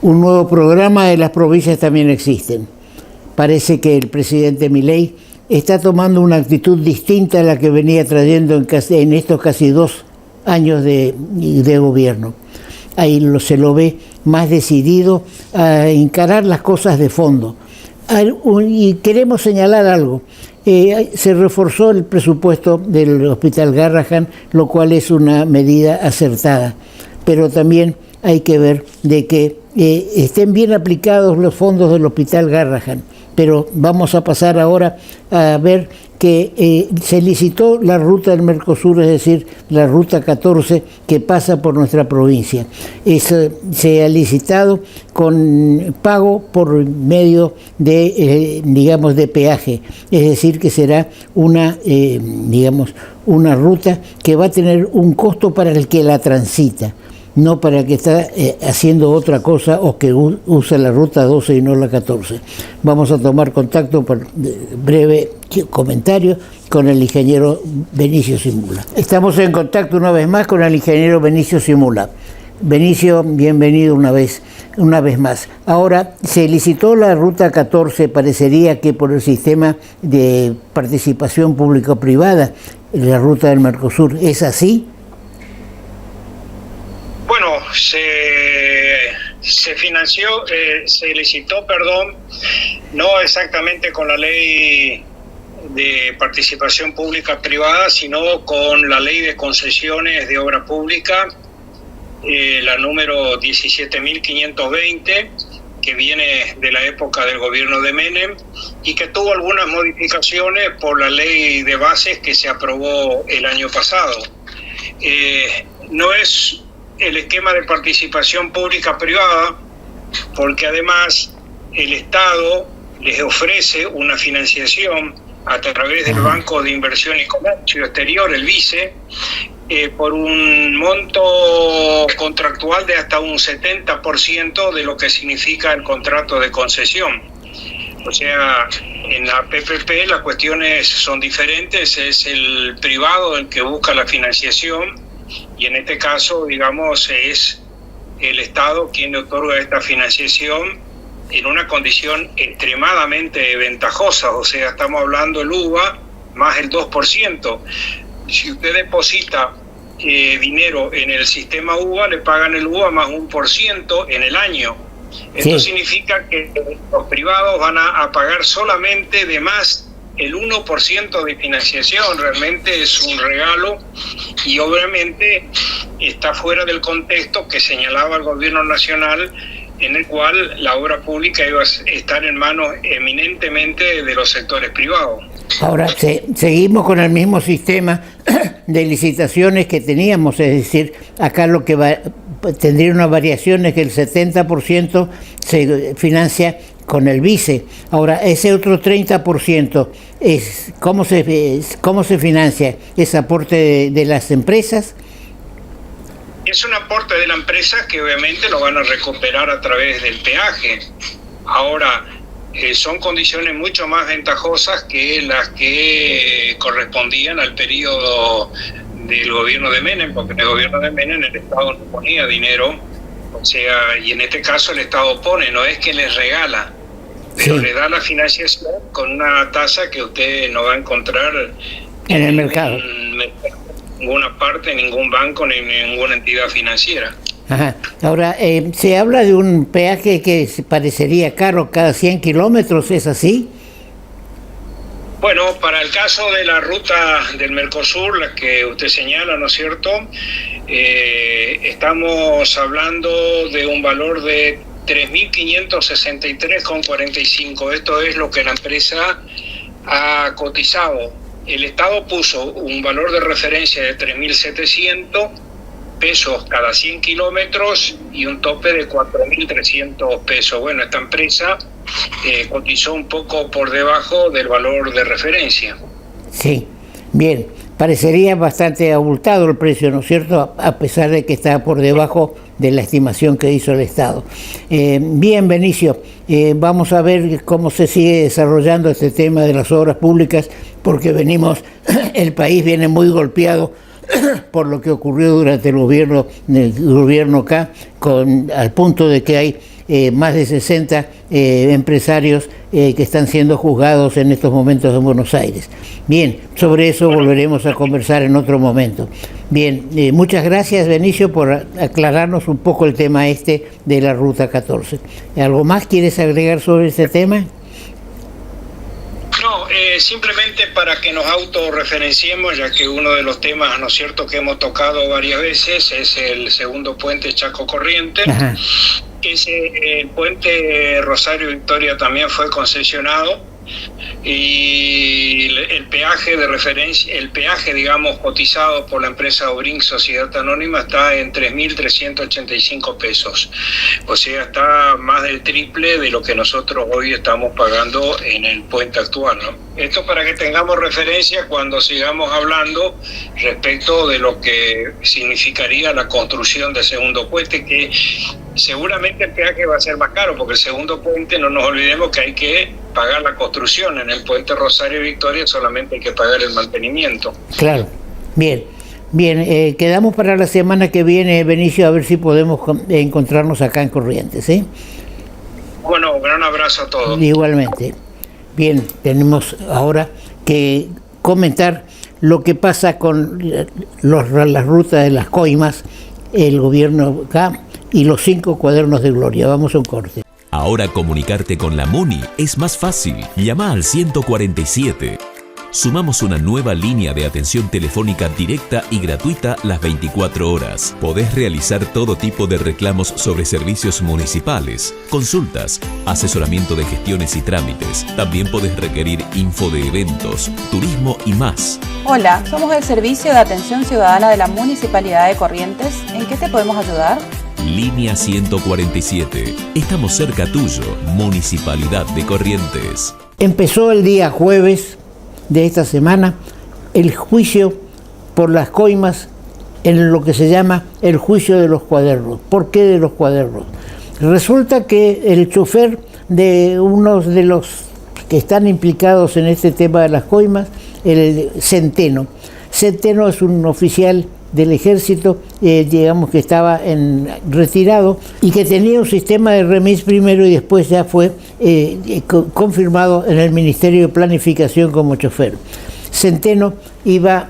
un nuevo programa de las provincias también existen. Parece que el presidente Milei está tomando una actitud distinta a la que venía trayendo en estos casi 2 años de gobierno. Ahí se lo ve más decidido a encarar las cosas de fondo. Y queremos señalar algo. Se reforzó el presupuesto del Hospital Garrahan, lo cual es una medida acertada. Pero también hay que ver de que estén bien aplicados los fondos del Hospital Garrahan. Pero vamos a pasar ahora a ver que se licitó la ruta del Mercosur, es decir, la ruta 14 que pasa por nuestra provincia. Se ha licitado con pago por medio de, de peaje, es decir, que será una ruta que va a tener un costo para el que la transita, no para el que está haciendo otra cosa o que usa la ruta 12 y no la 14. Vamos a tomar contacto por breve comentario con el ingeniero Benicio Simula. Estamos en contacto una vez más con el ingeniero Benicio Simula. Benicio, bienvenido una vez más. Ahora, se licitó la ruta 14, parecería que por el sistema de participación público-privada, la ruta del Mercosur, ¿es así? Bueno, se financió, se licitó, no exactamente con la ley de participación pública-privada, sino con la ley de concesiones de obra pública, la número 17.520, que viene de la época del gobierno de Menem y que tuvo algunas modificaciones por la ley de bases que se aprobó el año pasado. No es el esquema de participación pública-privada, porque además el Estado les ofrece una financiación a través del Banco de Inversión y Comercio Exterior, el BICE, por un monto contractual de hasta un 70% de lo que significa el contrato de concesión. O sea, en la PPP las cuestiones son diferentes, es el privado el que busca la financiación, y en este caso, es el Estado quien otorga esta financiación en una condición extremadamente ventajosa. O sea, estamos hablando del UVA más el 2%. Si usted deposita dinero en el sistema UVA, le pagan el UVA más 1% en el año. Esto significa que los privados van a pagar solamente de más el 1% de financiación. Realmente es un regalo y obviamente está fuera del contexto que señalaba el gobierno nacional, en el cual la obra pública iba a estar en manos eminentemente de los sectores privados. Ahora, seguimos con el mismo sistema de licitaciones que teníamos, es decir, acá lo que tendría una variación es que el 70% se financia con el BICE. Ahora, ese otro 30%, ¿cómo se financia? ¿Es aporte de las empresas? Es un aporte de la empresa que obviamente lo van a recuperar a través del peaje. Ahora, son condiciones mucho más ventajosas que las que correspondían al periodo del gobierno de Menem, porque en el gobierno de Menem el Estado no ponía dinero, o sea, y en este caso el Estado pone, no es que les regala, pero le da la financiación con una tasa que usted no va a encontrar en el mercado. En ninguna parte, en ningún banco, ni en ninguna entidad financiera. Ajá. Ahora, se habla de un peaje que parecería caro cada 100 kilómetros, ¿es así? Bueno, para el caso de la ruta del Mercosur, la que usted señala, ¿no es cierto? Estamos hablando de un valor de 3.563,45. Esto es lo que la empresa ha cotizado. El Estado puso un valor de referencia de 3.700 pesos cada 100 kilómetros y un tope de 4.300 pesos. Bueno, esta empresa cotizó un poco por debajo del valor de referencia. Sí, bien. Parecería bastante abultado el precio, ¿no es cierto?, a pesar de que está por debajo de la estimación que hizo el Estado. Bien, Benicio, vamos a ver cómo se sigue desarrollando este tema de las obras públicas, porque el país viene muy golpeado por lo que ocurrió durante el gobierno acá, al punto de que hay más de 60 empresarios que están siendo juzgados en estos momentos en Buenos Aires. Bien, sobre eso volveremos a conversar en otro momento. Bien, muchas gracias, Benicio, por aclararnos un poco el tema este de la Ruta 14. ¿Algo más quieres agregar sobre este tema? No, simplemente para que nos autorreferenciemos, ya que uno de los temas, ¿no es cierto?, que hemos tocado varias veces es el segundo puente Chaco Corrientes. Ajá. El puente Rosario Victoria también fue concesionado y el peaje de referencia, digamos, cotizado por la empresa Obrin Sociedad Anónima está en 3.385 pesos. O sea, está más del triple de lo que nosotros hoy estamos pagando en el puente actual, ¿no? Esto para que tengamos referencia cuando sigamos hablando respecto de lo que significaría la construcción del segundo puente, que seguramente el peaje va a ser más caro, porque el segundo puente, no nos olvidemos que hay que pagar la construcción. En el puente Rosario Victoria solamente hay que pagar el mantenimiento. Claro, bien, quedamos para la semana que viene, Benicio, a ver si podemos encontrarnos acá en Corrientes, ¿sí? Bueno, un gran abrazo a todos. Igualmente. Bien, tenemos ahora que comentar lo que pasa con las rutas de las coimas, el gobierno acá y los 5 cuadernos de gloria. Vamos a un corte. Ahora comunicarte con la MUNI es más fácil. Llama al 147. Sumamos una nueva línea de atención telefónica directa y gratuita las 24 horas. Podés realizar todo tipo de reclamos sobre servicios municipales, consultas, asesoramiento de gestiones y trámites. También podés requerir info de eventos, turismo y más. Hola, somos el Servicio de Atención Ciudadana de la Municipalidad de Corrientes. ¿En qué te podemos ayudar? Línea 147. Estamos cerca tuyo, Municipalidad de Corrientes. Empezó el día jueves de esta semana el juicio por las coimas en lo que se llama el juicio de los cuadernos. ¿Por qué de los cuadernos? Resulta que el chofer de unos de los que están implicados en este tema de las coimas, el Centeno es un oficial del ejército, digamos que estaba retirado y que tenía un sistema de remis primero y después ya fue confirmado en el Ministerio de Planificación como chofer. Centeno iba,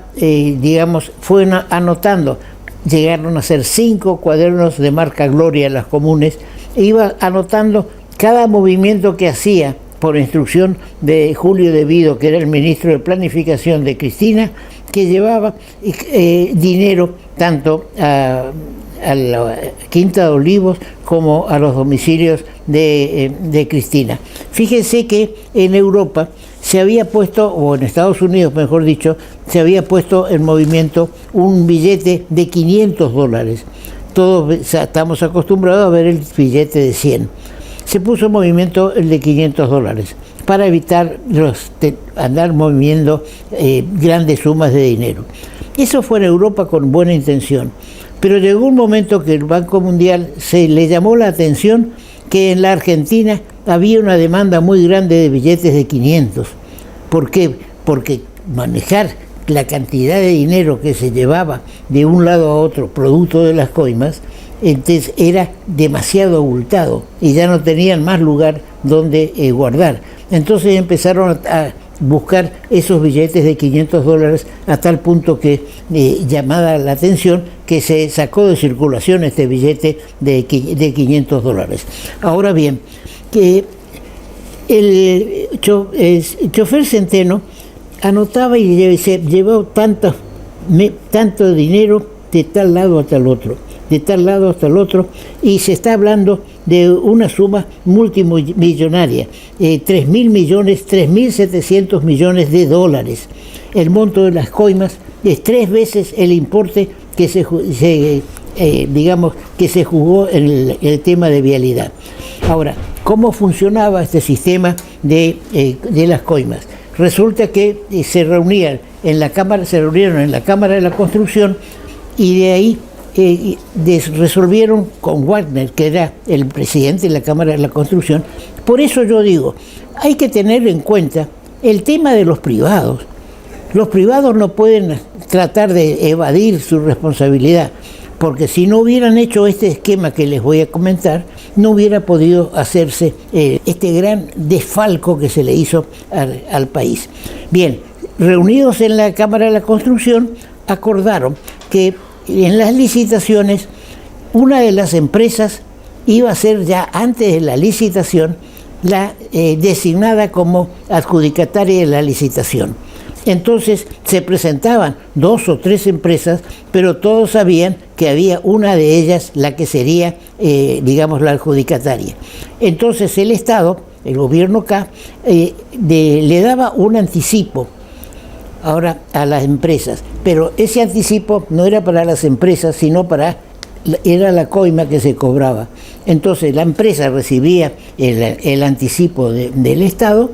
fue anotando, llegaron a ser 5 cuadernos de marca Gloria en las comunes, e iba anotando cada movimiento que hacía por instrucción de Julio De Vido, que era el ministro de Planificación de Cristina, que llevaba dinero tanto a la Quinta de Olivos como a los domicilios de Cristina. Fíjense que en Europa se había puesto, o en Estados Unidos mejor dicho, se había puesto en movimiento un billete de $500. Todos estamos acostumbrados a ver el billete de 100. Se puso en movimiento el de $500 para evitar andar moviendo grandes sumas de dinero. Eso fue en Europa con buena intención, pero llegó un momento que el Banco Mundial se le llamó la atención que en la Argentina había una demanda muy grande de billetes de 500. ¿Por qué? Porque manejar la cantidad de dinero que se llevaba de un lado a otro, producto de las coimas, entonces era demasiado abultado y ya no tenían más lugar donde guardar. Entonces empezaron a buscar esos billetes de $500 a tal punto que, llamada la atención, que se sacó de circulación este billete de $500. Ahora bien, que el chofer Centeno anotaba y se llevó tanto dinero de tal lado hasta el otro, de tal lado hasta el otro, y se está hablando de una suma multimillonaria, 3.000 millones, 3.700 millones de dólares. El monto de las coimas es 3 veces el importe que se jugó en el tema de vialidad. Ahora, ¿cómo funcionaba este sistema de las coimas? Resulta que se reunieron en la Cámara de la Construcción y de ahí resolvieron con Wagner, que era el presidente de la Cámara de la Construcción. Por eso yo digo, hay que tener en cuenta el tema de los privados. Los privados no pueden tratar de evadir su responsabilidad, porque si no hubieran hecho este esquema que les voy a comentar, no hubiera podido hacerse este gran desfalco que se le hizo al país. Bien, reunidos en la Cámara de la Construcción, acordaron que en las licitaciones una de las empresas iba a ser ya antes de la licitación la designada como adjudicataria de la licitación. Entonces se presentaban 2 o 3 empresas, pero todos sabían que había una de ellas la que sería, digamos, la adjudicataria. Entonces el Estado, el gobierno acá, le daba un anticipo ahora a las empresas, pero ese anticipo no era para las empresas, sino era la coima que se cobraba. Entonces la empresa recibía el anticipo del Estado,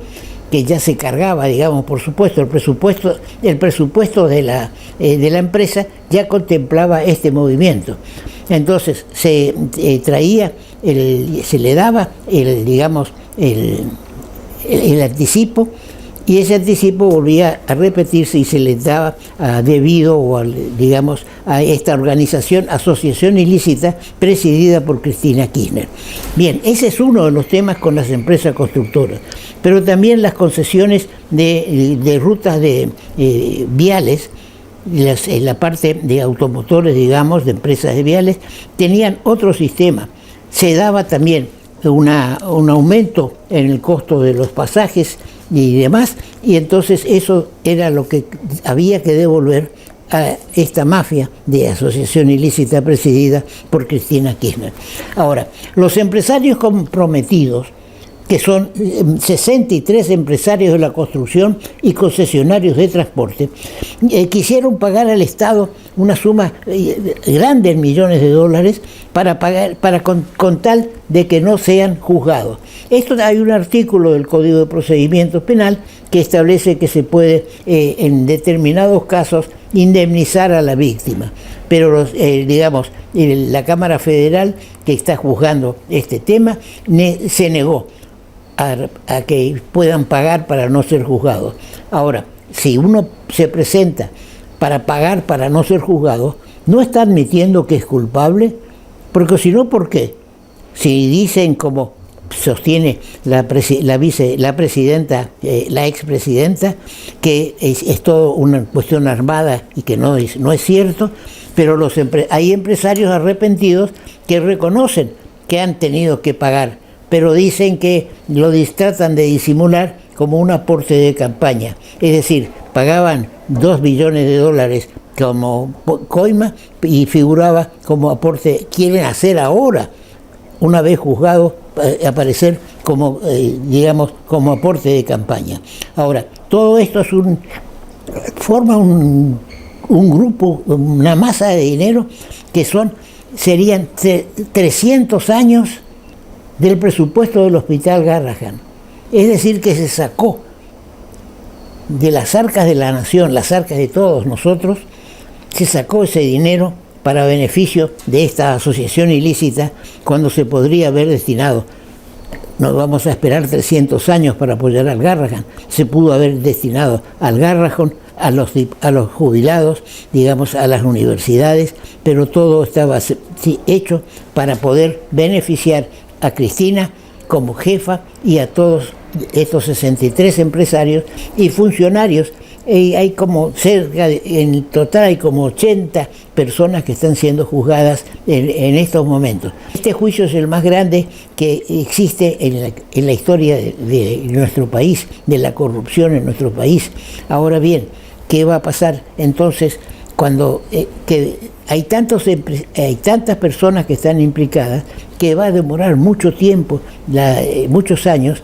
que ya se cargaba, digamos, por supuesto, el presupuesto de la empresa ya contemplaba este movimiento. Entonces se le daba el anticipo, y ese anticipo volvía a repetirse y se le daba debido a esta asociación ilícita presidida por Cristina Kirchner. Bien, ese es uno de los temas con las empresas constructoras, pero también las concesiones de rutas viales, la parte de automotores, digamos, de empresas de viales, tenían otro sistema. Se daba también un aumento en el costo de los pasajes y demás, y entonces eso era lo que había que devolver a esta mafia de asociación ilícita presidida por Cristina Kirchner. Ahora, los empresarios comprometidos, que son 63 empresarios de la construcción y concesionarios de transporte, quisieron pagar al Estado una suma grande en millones de dólares con tal de que no sean juzgados. Hay un artículo del Código de Procedimientos Penal que establece que se puede, en determinados casos, indemnizar a la víctima. Pero, la Cámara Federal, que está juzgando este tema, se negó a que puedan pagar para no ser juzgados. Ahora, si uno se presenta para pagar para no ser juzgado, no está admitiendo que es culpable, porque si no, ¿por qué? Si dicen, como sostiene la presidenta, la expresidenta, que es todo una cuestión armada y que no es cierto, pero hay empresarios arrepentidos que reconocen que han tenido que pagar, pero dicen que tratan de disimular como un aporte de campaña. Es decir, pagaban 2 billones de dólares como coima y figuraba como aporte. Quieren hacer ahora, una vez juzgado, aparecer como, como aporte de campaña. Ahora, todo esto forma un grupo, una masa de dinero que serían 300 años del presupuesto del Hospital Garrahan. Es decir, que se sacó de las arcas de la nación, las arcas de todos nosotros, se sacó ese dinero para beneficio de esta asociación ilícita, cuando se podría haber destinado. No vamos a esperar 300 años para apoyar al Garrahan. Se pudo haber destinado al Garrahan, a los jubilados, a las universidades, pero todo estaba hecho para poder beneficiar a Cristina como jefa y a todos estos 63 empresarios y funcionarios. Hay como en total hay como 80 personas que están siendo juzgadas en estos momentos. Este juicio es el más grande que existe en la historia de nuestro país, de la corrupción en nuestro país. Ahora bien, ¿qué va a pasar entonces cuando hay tantas personas que están implicadas, que va a demorar mucho tiempo, muchos años,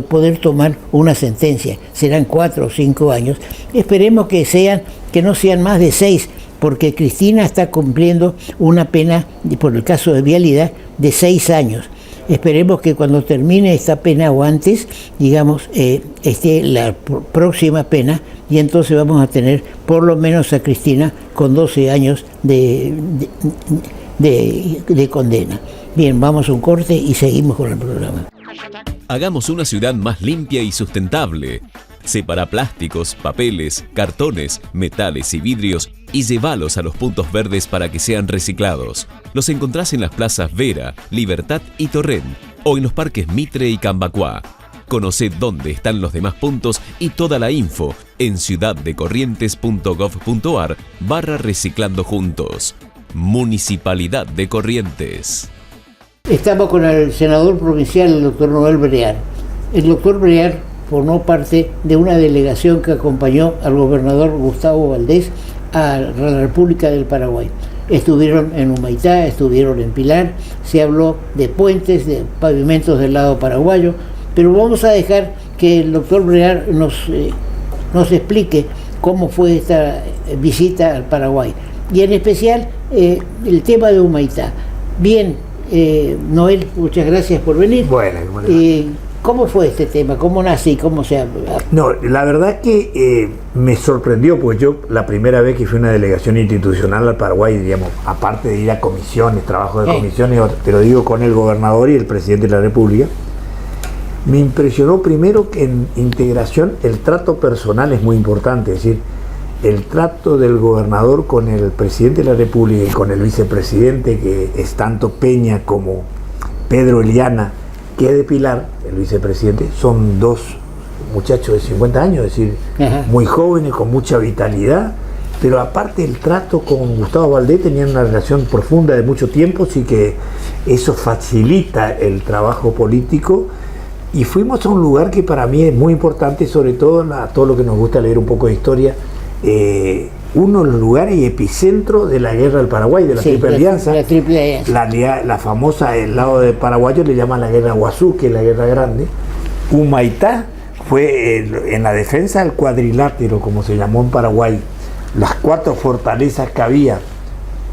poder tomar una sentencia? Serán 4 o 5 años. Esperemos que no sean más de 6, porque Cristina está cumpliendo una pena, por el caso de vialidad, de 6 años. Esperemos que cuando termine esta pena o antes, esté la próxima pena, y entonces vamos a tener por lo menos a Cristina con 12 años de condena. Bien, vamos a un corte y seguimos con el programa. Hagamos una ciudad más limpia y sustentable. Separa plásticos, papeles, cartones, metales y vidrios y llévalos a los puntos verdes para que sean reciclados. Los encontrás en las plazas Vera, Libertad y Torrent, o en los parques Mitre y Cambacuá. Conoce dónde están los demás puntos y toda la info en ciudaddecorrientes.gov.ar/reciclando juntos. Municipalidad de Corrientes. Estamos con el senador provincial, el doctor Noel Brear. El doctor Brear formó parte de una delegación que acompañó al gobernador Gustavo Valdés a la República del Paraguay. Estuvieron en Humaitá, estuvieron en Pilar, se habló de puentes, de pavimentos del lado paraguayo, pero vamos a dejar que el doctor Brear nos explique cómo fue esta visita al Paraguay. Y en especial el tema de Humaitá. Bien, Noel, muchas gracias por venir. Bueno, ¿cómo fue este tema? ¿Cómo nace y cómo se habla? No, la verdad que me sorprendió, pues yo la primera vez que fui a una delegación institucional al Paraguay, digamos, aparte de ir a comisiones, trabajo de comisiones, te lo digo con el gobernador y el presidente de la República, me impresionó primero que en integración el trato personal es muy importante, es decir, el trato del gobernador con el presidente de la República y con el vicepresidente, que es tanto Peña como Pedro Eliana, que es de Pilar, el vicepresidente, son dos muchachos de 50 años, es decir, muy jóvenes, con mucha vitalidad, pero aparte el trato con Gustavo Valdés tenían una relación profunda de mucho tiempo, así que eso facilita el trabajo político. Y fuimos a un lugar que para mí es muy importante, sobre todo a todo lo que nos gusta leer un poco de historia, uno de los lugares epicentro de la guerra del Paraguay, de la Triple Alianza. La Triple Alianza. La famosa, el lado de paraguayo le llaman la guerra Guazú, que es la guerra grande. Humaitá fue en la defensa del cuadrilátero, como se llamó en Paraguay, las 4 fortalezas que había.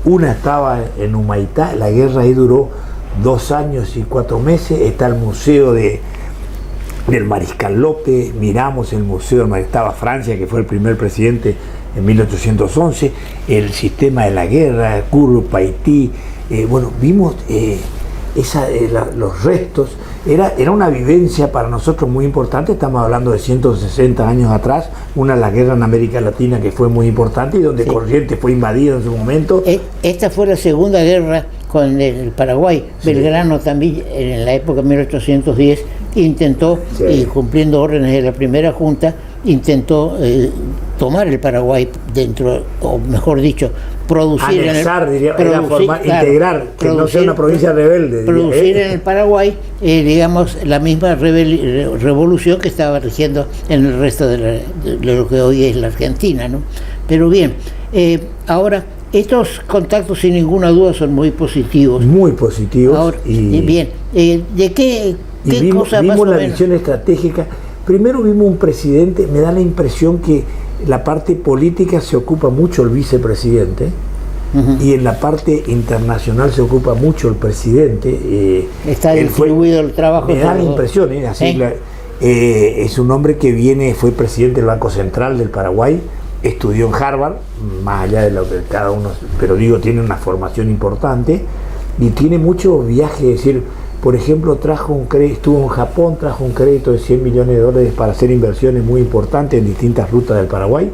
Una estaba en Humaitá, la guerra ahí duró 2 años y 4 meses. Está el museo del Mariscal López, miramos el museo del Mariscal, estaba Francia, que fue el primer presidente en 1811, el sistema de la guerra, Curro, Haití, bueno, vimos los restos, era una vivencia para nosotros muy importante. Estamos hablando de 160 años atrás, una de las guerras en América Latina que fue muy importante y donde Corrientes fue invadido en su momento. Esta fue la segunda guerra con el Paraguay. Belgrano también, en la época de 1810, intentó, y cumpliendo órdenes de la primera junta, intentó tomar el Paraguay dentro, o mejor dicho, producir anexar, integrar, que no sea una provincia rebelde. Producir en el Paraguay, digamos, la misma revolución que estaba rigiendo en el resto de lo que hoy es la Argentina, ¿no? Pero bien, ahora, estos contactos sin ninguna duda son muy positivos. Muy positivos. Ahora, bien, ¿de qué cosa más o vimos la menos? visión estratégica. Primero vimos un presidente, me da la impresión que la parte política se ocupa mucho el vicepresidente, y en la parte internacional se ocupa mucho el presidente. Está distribuido el trabajo. Me da la impresión, es un hombre que fue presidente del Banco Central del Paraguay, estudió en Harvard, más allá de lo que cada uno, pero digo, tiene una formación importante y tiene muchos viajes, es decir, por ejemplo, estuvo en Japón, trajo un crédito de $100 millones para hacer inversiones muy importantes en distintas rutas del Paraguay.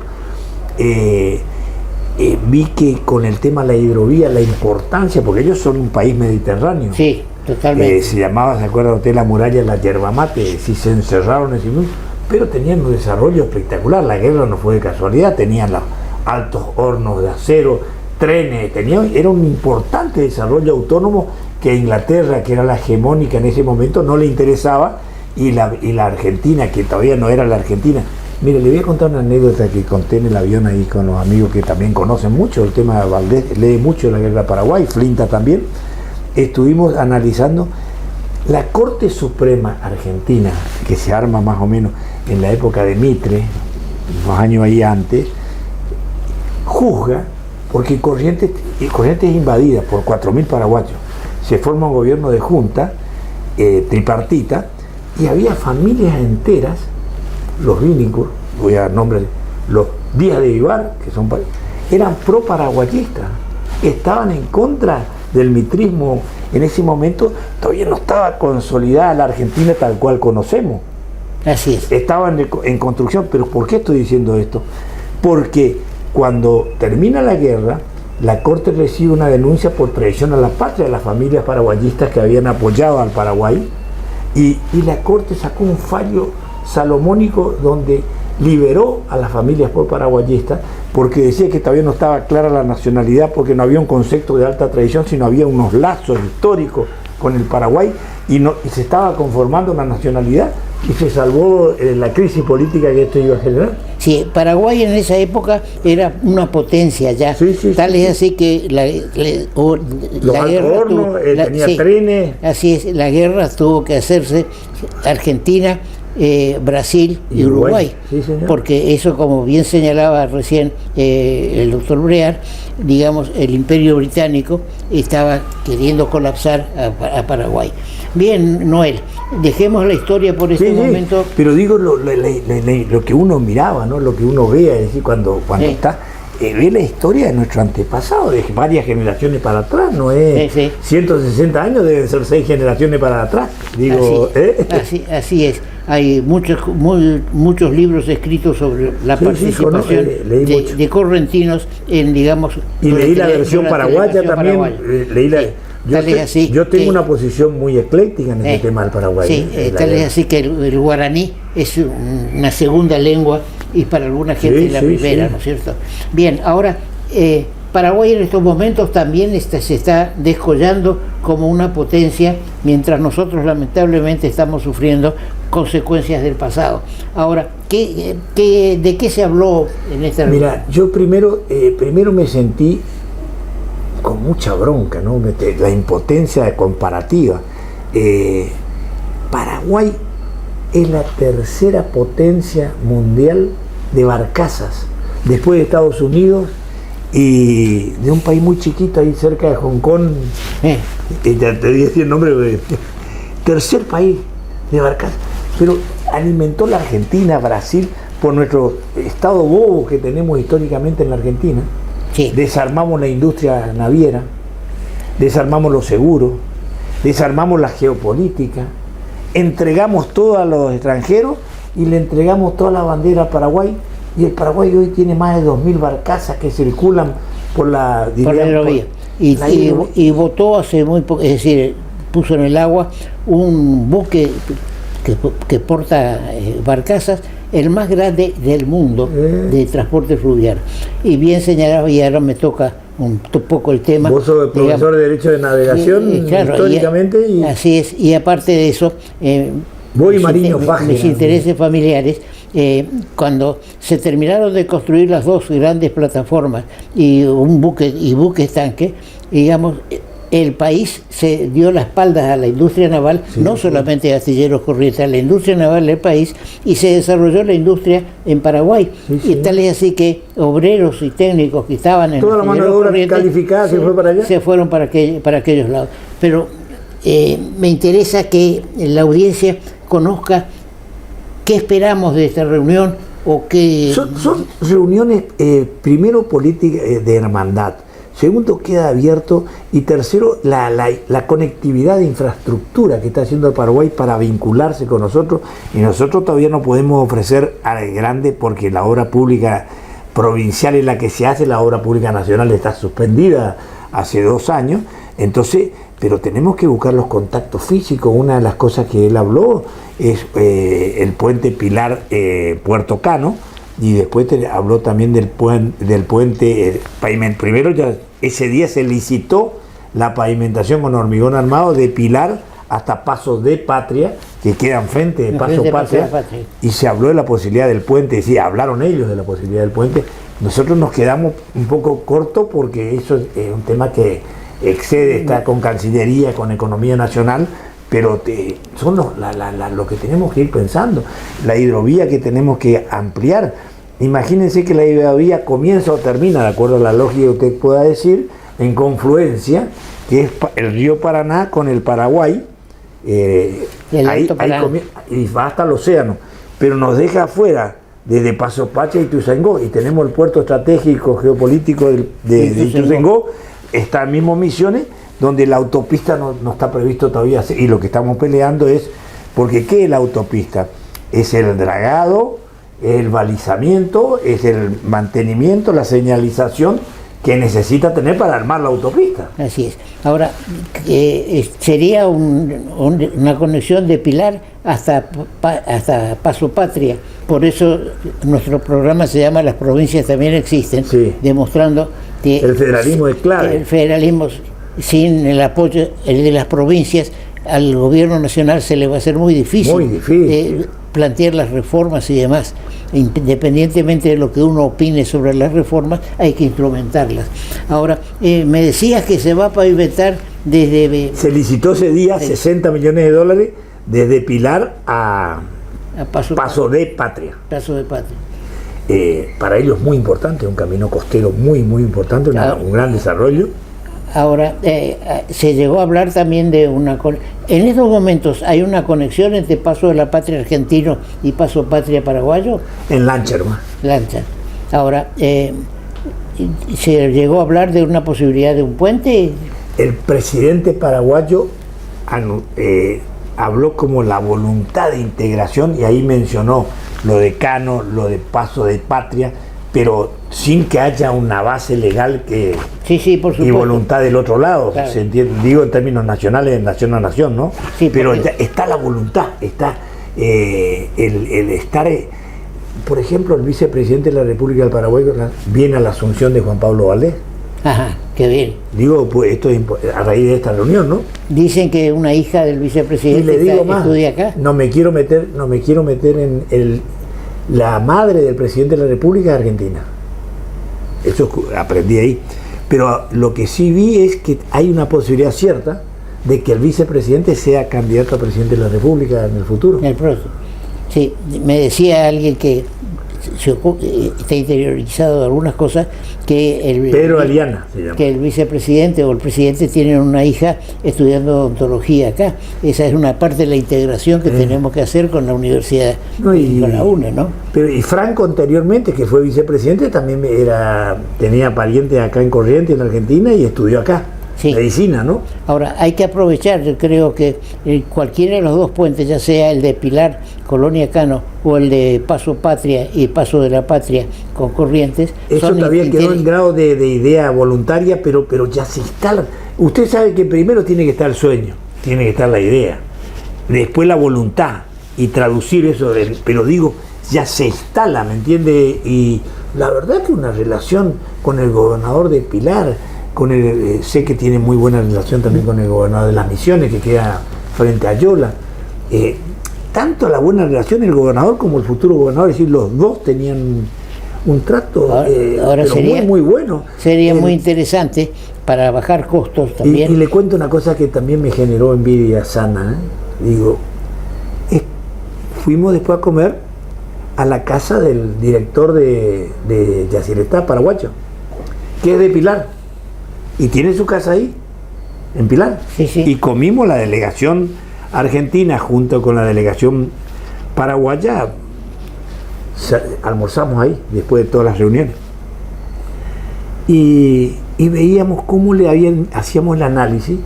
Vi que con el tema de la hidrovía, la importancia, porque ellos son un país mediterráneo. Sí, totalmente. Se llamaba, ¿se acuerdan usted, la muralla de la yerba mate? Sí, se encerraron en ese mundo, pero tenían un desarrollo espectacular. La guerra no fue de casualidad, tenían los altos hornos de acero, trenes, era un importante desarrollo autónomo que a Inglaterra, que era la hegemónica en ese momento, no le interesaba, y la Argentina, que todavía no era la Argentina. Mire, le voy a contar una anécdota que conté en el avión ahí con los amigos que también conocen mucho el tema de Valdés, lee mucho la guerra de Paraguay, Flinta también. Estuvimos analizando la Corte Suprema Argentina, que se arma más o menos en la época de Mitre, unos años ahí antes, juzga, porque Corrientes es invadida por 4.000 paraguayos. Se forma un gobierno de junta tripartita, y había familias enteras, los Vinicur, voy a dar nombres, los Díaz de Vivar, que eran pro-paraguayistas, estaban en contra del mitrismo. En ese momento todavía no estaba consolidada la Argentina tal cual conocemos. Así es. Estaban en construcción. Pero ¿por qué estoy diciendo esto? Porque cuando termina la guerra, la Corte recibe una denuncia por traición a la patria de las familias paraguayistas que habían apoyado al Paraguay, y la Corte sacó un fallo salomónico donde liberó a las familias paraguayistas, porque decía que todavía no estaba clara la nacionalidad, porque no había un concepto de alta tradición, sino había unos lazos históricos con el Paraguay, y se estaba conformando una nacionalidad, y se salvó la crisis política que esto iba a generar. Sí, Paraguay en esa época era una potencia ya, tal es así que la guerra tenía trenes. Así es, la guerra tuvo que hacerse Argentina, Brasil y Uruguay, porque eso, como bien señalaba recién el doctor Brear, digamos, el Imperio Británico estaba queriendo colapsar a Paraguay. Bien, Noel, dejemos la historia por este momento. Pero digo lo que uno miraba, ¿no? Lo que uno ve, es decir, cuando está, ve la historia de nuestro antepasado, de varias generaciones para atrás, no es 160 años, deben ser 6 generaciones para atrás. Digo, así es. Hay muchos libros escritos sobre la participación de correntinos en, digamos... Y leí la versión paraguaya también, yo tengo una posición muy ecléctica en este tema del Paraguay. Sí, tal es así que el guaraní es una segunda lengua y para alguna gente la primera, ¿no es cierto? Bien, ahora... Paraguay en estos momentos también se está descollando como una potencia, mientras nosotros lamentablemente estamos sufriendo consecuencias del pasado. Ahora, ¿de qué se habló en esta reunión? Mira, yo primero me sentí con mucha bronca, ¿no? La impotencia comparativa. Paraguay es la tercera potencia mundial de barcazas, después de Estados Unidos, y de un país muy chiquito ahí cerca de Hong Kong, ya te dije el nombre, tercer país de barcazas, pero alimentó la Argentina, Brasil, por nuestro estado bobo que tenemos históricamente en la Argentina. Desarmamos la industria naviera, desarmamos los seguros, desarmamos la geopolítica, entregamos todo a los extranjeros y le entregamos toda la bandera a Paraguay. Y el Paraguay hoy tiene más de 2.000 barcazas que circulan por la hidrovía. Y votó hace muy poco, es decir, puso en el agua un buque que porta barcazas, el más grande del mundo de transporte fluvial. Y bien señalado, y ahora me toca un poco el tema. Vos sos profesor de Derecho de Navegación, claro, históricamente. Así es, y aparte de eso... mis intereses familiares, cuando se terminaron de construir las dos grandes plataformas y buques tanque, digamos, el país se dio la espalda a la industria naval, no solamente de astilleros corrientes, a la industria naval del país, y se desarrolló la industria en Paraguay. Y tal es así que obreros y técnicos que estaban en toda la mano de obra calificada se fue para allá. Se fueron para aquellos lados. Pero me interesa que la audiencia conozca qué esperamos de esta reunión o qué... Son reuniones, primero, políticas de hermandad, segundo, queda abierto, y tercero, la conectividad de infraestructura que está haciendo el Paraguay para vincularse con nosotros, y nosotros todavía no podemos ofrecer a grande porque la obra pública provincial es la que se hace, la obra pública nacional está suspendida hace 2 años, entonces... Pero tenemos que buscar los contactos físicos. Una de las cosas que él habló es el puente Pilar Puerto Cano, y después habló también del puente pavimento. Primero, ya ese día se licitó la pavimentación con hormigón armado de Pilar hasta Pasos de Patria, que quedan frente de Paso Patria, y se habló de la posibilidad del puente. Sí, hablaron ellos de la posibilidad del puente. Nosotros nos quedamos un poco cortos porque eso es un tema que excede, está con Cancillería, con Economía Nacional, pero son lo que tenemos que ir pensando. La hidrovía que tenemos que ampliar. Imagínense que la hidrovía comienza o termina, de acuerdo a la lógica que usted pueda decir, en confluencia, que es el río Paraná con el Paraguay, ahí y va hasta el océano, pero nos deja afuera desde Paso Pacha y Ituzaingó, y tenemos el puerto estratégico geopolítico de Ituzaingó. Está en mismo Misiones, donde la autopista no está previsto todavía, y lo que estamos peleando es, porque ¿qué es la autopista? Es el dragado es el balizamiento, es el mantenimiento, la señalización que necesita tener para armar la autopista. Así es. Ahora, sería una conexión de Pilar hasta Paso Patria. Por eso nuestro programa se llama Las provincias también existen, sí, demostrando que el federalismo es clave. El federalismo, sin el apoyo de las provincias, al gobierno nacional se le va a hacer muy difícil plantear las reformas y demás. Independientemente de lo que uno opine sobre las reformas, hay que instrumentarlas. Ahora, me decías que se va a pavimentar desde... Se licitó ese día 60 millones de dólares desde Pilar a Paso de Patria. Paso de Patria. Para ellos es muy importante, un camino costero muy importante, un gran desarrollo. Ahora, se llegó a hablar también de en estos momentos, ¿hay una conexión entre Paso de la Patria argentino y Paso Patria paraguayo? En Lancherman. Ahora, ¿se llegó a hablar de una posibilidad de un puente? El presidente paraguayo habló como la voluntad de integración, y ahí mencionó lo de Cano, lo de Paso de Patria, pero sin que haya una base legal que sí, por supuesto, y voluntad del otro lado, claro. ¿Se entiende? Digo en términos nacionales, de nación a nación, ¿no? Sí, pero ya está la voluntad, está el estar... por ejemplo, el vicepresidente de la República del Paraguay viene a la asunción de Juan Pablo Valdés. Ajá, qué bien. Digo, pues esto es a raíz de esta reunión, ¿no? Dicen que una hija del vicepresidente y le digo más, estudia acá. No me quiero meter en la madre del presidente de la República de Argentina. Eso aprendí ahí. Pero lo que sí vi es que hay una posibilidad cierta de que el vicepresidente sea candidato a presidente de la República en el futuro. En el próximo. Sí, me decía alguien que está interiorizado de algunas cosas, que Pedro Aliana se llama. Que el vicepresidente o el presidente tienen una hija estudiando odontología acá. Esa es una parte de la integración que tenemos que hacer con la universidad, con la UNE, ¿no? Pero y Franco anteriormente, que fue vicepresidente, también tenía parientes acá en Corrientes, en Argentina, y estudió acá. Sí. Medicina, ¿no? Ahora, hay que aprovechar, yo creo que cualquiera de los dos puentes, ya sea el de Pilar, Colonia Cano, o el de Paso Patria y Paso de la Patria con Corrientes... Eso todavía quedó en grado de idea voluntaria, pero ya se instala. Usted sabe que primero tiene que estar el sueño, tiene que estar la idea, después la voluntad, y traducir eso, pero digo, ya se instala, ¿me entiende? Y la verdad que una relación con el gobernador de Pilar... sé que tiene muy buena relación también con el gobernador de las Misiones, que queda frente a Yola. Tanto la buena relación el gobernador como el futuro gobernador, es decir, los dos tenían un trato ahora sería, muy bueno. Sería muy interesante para bajar costos también. Y le cuento una cosa que también me generó envidia sana. Digo, fuimos después a comer a la casa del director de Yacyretá, paraguayo, que es de Pilar. Y tiene su casa ahí, en Pilar. Sí. Y comimos la delegación argentina junto con la delegación paraguaya. Almorzamos ahí, después de todas las reuniones. Y veíamos cómo hacíamos el análisis,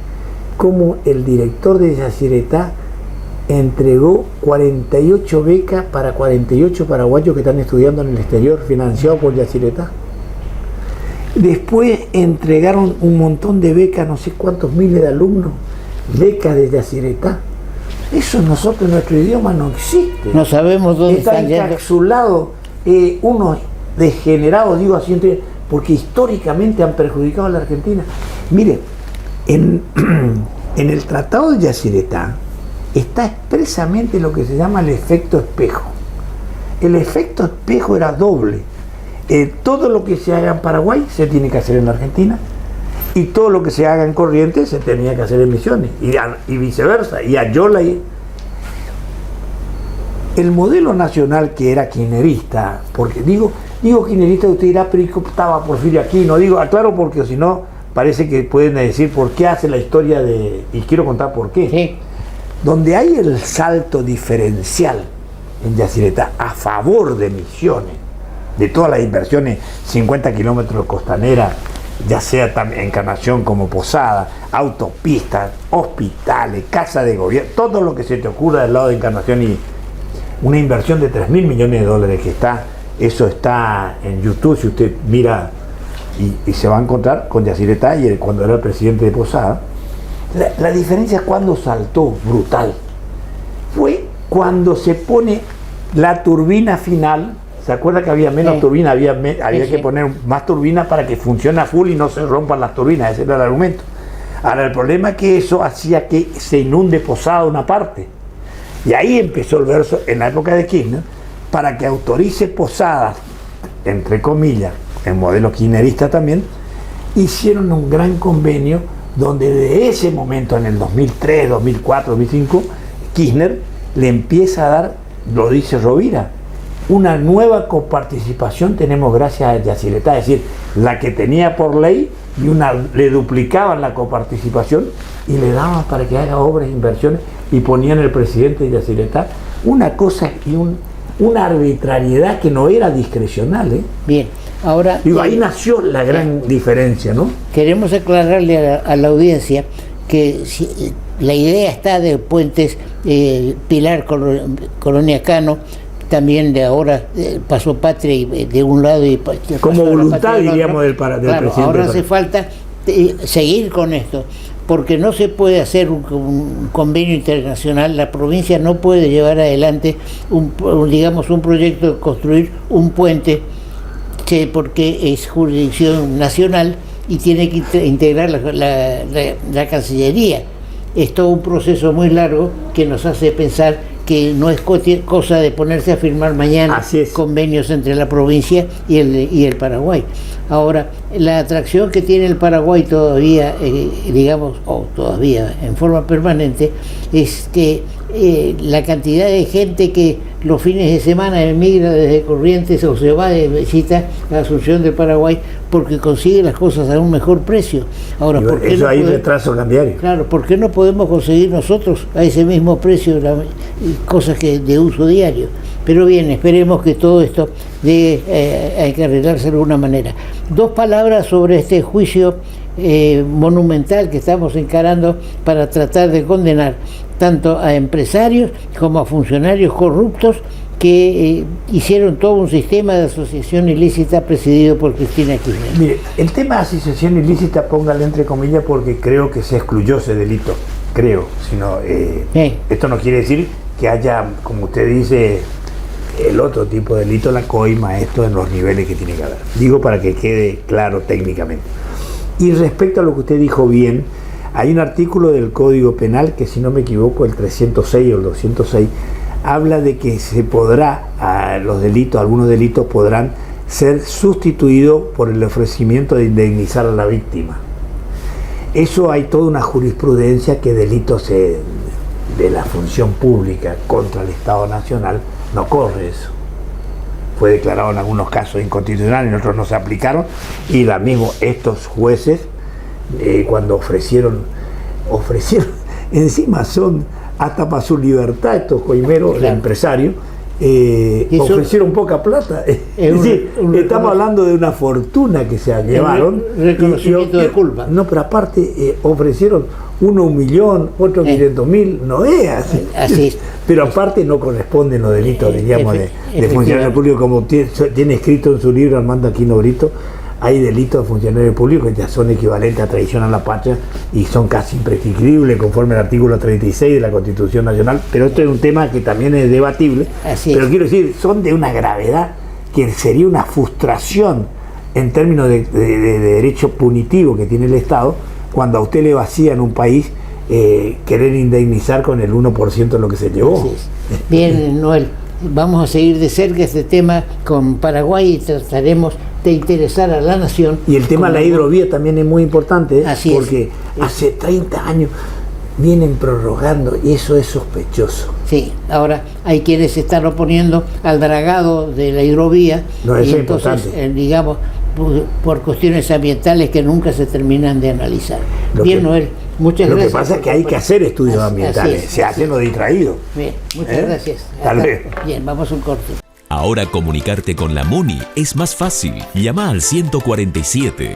cómo el director de Yacyretá entregó 48 becas para 48 paraguayos que están estudiando en el exterior, financiados por Yacyretá. Después entregaron un montón de becas, no sé cuántos miles de alumnos, becas de Yacyretá. Eso nosotros en nuestro idioma no existe. No sabemos dónde están encapsulados unos degenerados, digo así, porque históricamente han perjudicado a la Argentina. Mire, en el Tratado de Yacyretá está expresamente lo que se llama el efecto espejo. El efecto espejo era doble. Todo lo que se haga en Paraguay se tiene que hacer en la Argentina, y todo lo que se haga en Corrientes se tenía que hacer en Misiones, y viceversa, y Ayola. El modelo nacional, que era kirchnerista, porque digo kirchnerista, usted dirá, pero estaba Porfirio Aquino, aclaro, porque si no parece que pueden decir por qué hace la historia y quiero contar por qué. Sí. Donde hay el salto diferencial en Yacyretá a favor de Misiones, de todas las inversiones, 50 kilómetros costanera, ya sea también Encarnación como Posada, autopistas, hospitales, casa de gobierno, todo lo que se te ocurra del lado de Encarnación una inversión de 3.000 millones de dólares que eso está en YouTube, si usted mira y se va a encontrar con Yacyretá y cuando era el presidente de Posada. La diferencia cuando saltó brutal fue cuando se pone la turbina final. ¿Se acuerda que había menos turbina? Había que poner más turbina para que funcione a full y no se rompan las turbinas. Ese era el argumento. Ahora, el problema es que eso hacía que se inunde Posada una parte. Y ahí empezó el verso, en la época de Kirchner, para que autorice Posadas, entre comillas, en modelo kirchnerista también, hicieron un gran convenio donde de ese momento, en el 2003, 2004, 2005, Kirchner le empieza a dar, lo dice Rovira, una nueva coparticipación tenemos gracias a Yacyretá, es decir, la que tenía por ley y le duplicaban la coparticipación y le daban para que haga obras e inversiones y ponían el presidente de Yacyretá, una cosa y una arbitrariedad que no era discrecional. Bien, ahora... Digo, ahí nació la gran diferencia, ¿no? Queremos aclararle a la audiencia que la idea está de puentes Pilar, Colonia Cano, también de ahora Paso Patria de un lado y como voluntad, diríamos, del presidente. Ahora hace falta seguir con esto, porque no se puede hacer un convenio internacional. La provincia no puede llevar adelante un proyecto de construir un puente porque es jurisdicción nacional y tiene que integrar la Cancillería. Es todo un proceso muy largo que nos hace pensar que no es cosa de ponerse a firmar mañana convenios entre la provincia y el Paraguay. Ahora, la atracción que tiene el Paraguay todavía, todavía en forma permanente, es que la cantidad de gente que los fines de semana emigra desde Corrientes o se va de visita a Asunción del Paraguay porque consigue las cosas a un mejor precio. Ahora, ¿por qué eso hay retraso cambiario? Claro, ¿por qué no podemos conseguir nosotros a ese mismo precio cosas de uso diario? Pero bien, esperemos que todo esto hay que arreglarse de alguna manera. Dos palabras sobre este juicio monumental que estamos encarando para tratar de condenar tanto a empresarios como a funcionarios corruptos que hicieron todo un sistema de asociación ilícita presidido por Cristina Kirchner. Mire, el tema de asociación ilícita, póngale entre comillas, porque creo que se excluyó ese delito, sino esto no quiere decir que haya, como usted dice, el otro tipo de delito, la coima, esto en los niveles que tiene que haber. Digo para que quede claro técnicamente. Y respecto a lo que usted dijo bien, hay un artículo del Código Penal que, si no me equivoco, el 306 o el 206, habla de que algunos delitos podrán ser sustituidos por el ofrecimiento de indemnizar a la víctima. Eso hay toda una jurisprudencia que delitos de la función pública contra el Estado Nacional no corre eso. Fue declarado en algunos casos inconstitucional, en otros no se aplicaron, y estos jueces cuando ofrecieron, encima son hasta para su libertad estos coimeros, claro, empresarios, ofrecieron poca plata. Estamos hablando de una fortuna que se llevaron. Reconocimiento de culpa. No, pero aparte ofrecieron uno 1 millón, otro 500.000, no es así. Así es. Pero aparte no corresponden los delitos, diríamos, de funcionario público, como tiene escrito en su libro Armando Aquino Brito. Hay delitos de funcionarios públicos que ya son equivalentes a traición a la patria y son casi imprescriptibles conforme al artículo 36 de la Constitución Nacional, pero esto es un tema que también es debatible. Pero quiero decir, son de una gravedad que sería una frustración en términos de derecho punitivo que tiene el Estado cuando a usted le vacían un país querer indemnizar con el 1% de lo que se llevó. Bien, Noel, vamos a seguir de cerca este tema con Paraguay y trataremos de interesar a la nación. Y el tema de la hidrovía también es muy importante, porque hace 30 años vienen prorrogando y eso es sospechoso. Sí, ahora hay quienes se están oponiendo al dragado de la hidrovía, no, y entonces, digamos, por cuestiones ambientales que nunca se terminan de analizar. Bien, Noel, muchas gracias. Lo que pasa es que hay que hacer estudios ambientales, se hacen los distraídos. Bien, muchas gracias. Tal vez. Bien, vamos a un corte. Ahora comunicarte con la MUNI es más fácil. Llama al 147.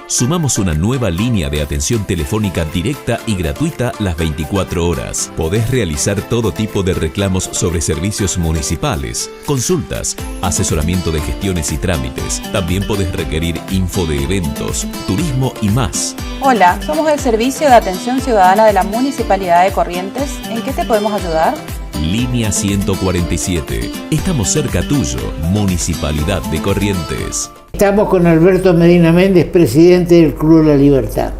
Sumamos una nueva línea de atención telefónica directa y gratuita las 24 horas. Podés realizar todo tipo de reclamos sobre servicios municipales, consultas, asesoramiento de gestiones y trámites. También podés requerir info de eventos, turismo y más. Hola, somos el Servicio de Atención Ciudadana de la Municipalidad de Corrientes. ¿En qué te podemos ayudar? Línea 147. Estamos cerca tuyo, Municipalidad de Corrientes. Estamos con Alberto Medina Méndez, presidente del Club La Libertad.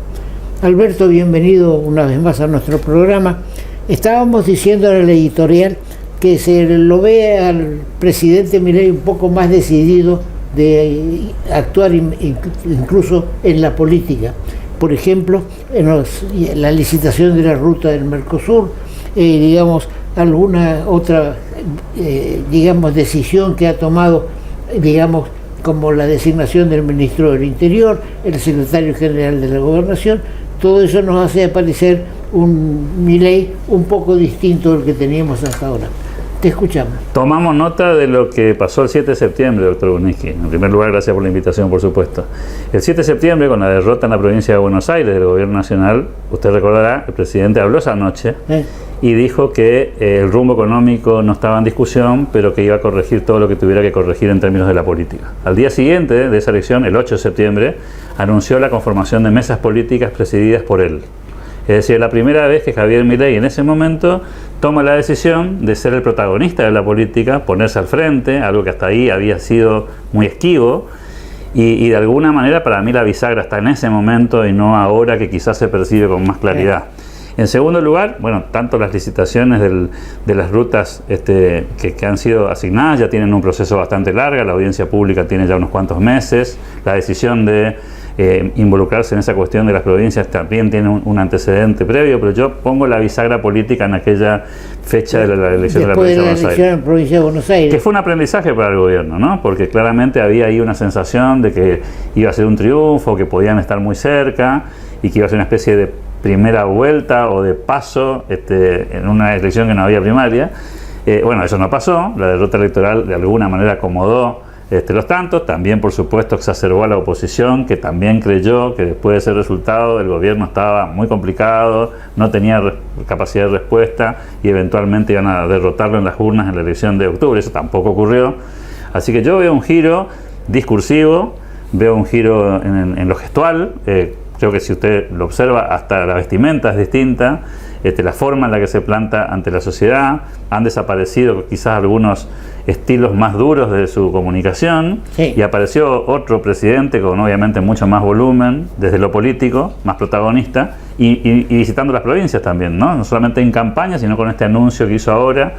Alberto, bienvenido una vez más a nuestro programa. Estábamos diciendo en el editorial que se lo ve al presidente Milei un poco más decidido de actuar incluso en la política. Por ejemplo, en la licitación de la ruta del Mercosur, digamos, alguna otra decisión que ha tomado, digamos, como la designación del ministro del Interior, el secretario general de la Gobernación. Todo eso nos hace aparecer un Milei un poco distinto del que teníamos hasta ahora. Te escuchamos. Tomamos nota de lo que pasó el 7 de septiembre, doctor Buniski. En primer lugar, gracias por la invitación, por supuesto. El 7 de septiembre, con la derrota en la provincia de Buenos Aires del gobierno nacional, usted recordará, el presidente habló esa noche y dijo que el rumbo económico no estaba en discusión, pero que iba a corregir todo lo que tuviera que corregir en términos de la política. Al día siguiente de esa elección, el 8 de septiembre, anunció la conformación de mesas políticas presididas por él. Es decir, la primera vez que Javier Milei en ese momento toma la decisión de ser el protagonista de la política, ponerse al frente, algo que hasta ahí había sido muy esquivo, y de alguna manera para mí la bisagra está en ese momento y no ahora, que quizás se percibe con más claridad. En segundo lugar, bueno, tanto las licitaciones de las rutas que han sido asignadas ya tienen un proceso bastante largo, la audiencia pública tiene ya unos cuantos meses, la decisión de involucrarse en esa cuestión de las provincias también tiene un antecedente previo, pero yo pongo la bisagra política en aquella fecha de la elección de la provincia de Buenos Aires. Que fue un aprendizaje para el gobierno, ¿no? Porque claramente había ahí una sensación de que iba a ser un triunfo, que podían estar muy cerca y que iba a ser una especie de primera vuelta o de paso en una elección que no había primaria. Bueno, eso no pasó, la derrota electoral de alguna manera acomodó los tantos, también por supuesto exacerbó a la oposición, que también creyó que después de ese resultado el gobierno estaba muy complicado, no tenía capacidad de respuesta y eventualmente iban a derrotarlo en las urnas en la elección de octubre. Eso tampoco ocurrió. Así que yo veo un giro discursivo, veo un giro en lo gestual. Creo que si usted lo observa, hasta la vestimenta es distinta, la forma en la que se planta ante la sociedad. Han desaparecido quizás algunos estilos más duros de su comunicación, y apareció otro presidente con obviamente mucho más volumen desde lo político, más protagonista, y visitando las provincias también, no solamente en campaña, sino con este anuncio que hizo ahora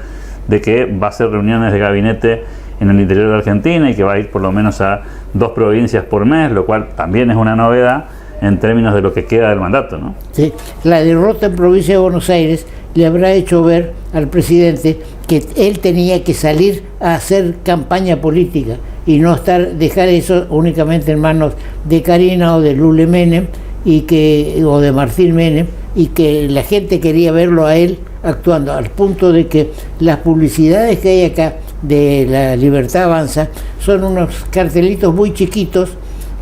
de que va a hacer reuniones de gabinete en el interior de Argentina y que va a ir por lo menos a 2 provincias por mes, lo cual también es una novedad en términos de lo que queda del mandato, ¿no? Sí, la derrota en provincia de Buenos Aires le habrá hecho ver al presidente que él tenía que salir a hacer campaña política y no dejar eso únicamente en manos de Karina o de Lule Menem o de Martín Menem, y que la gente quería verlo a él actuando, al punto de que las publicidades que hay acá de La Libertad Avanza son unos cartelitos muy chiquitos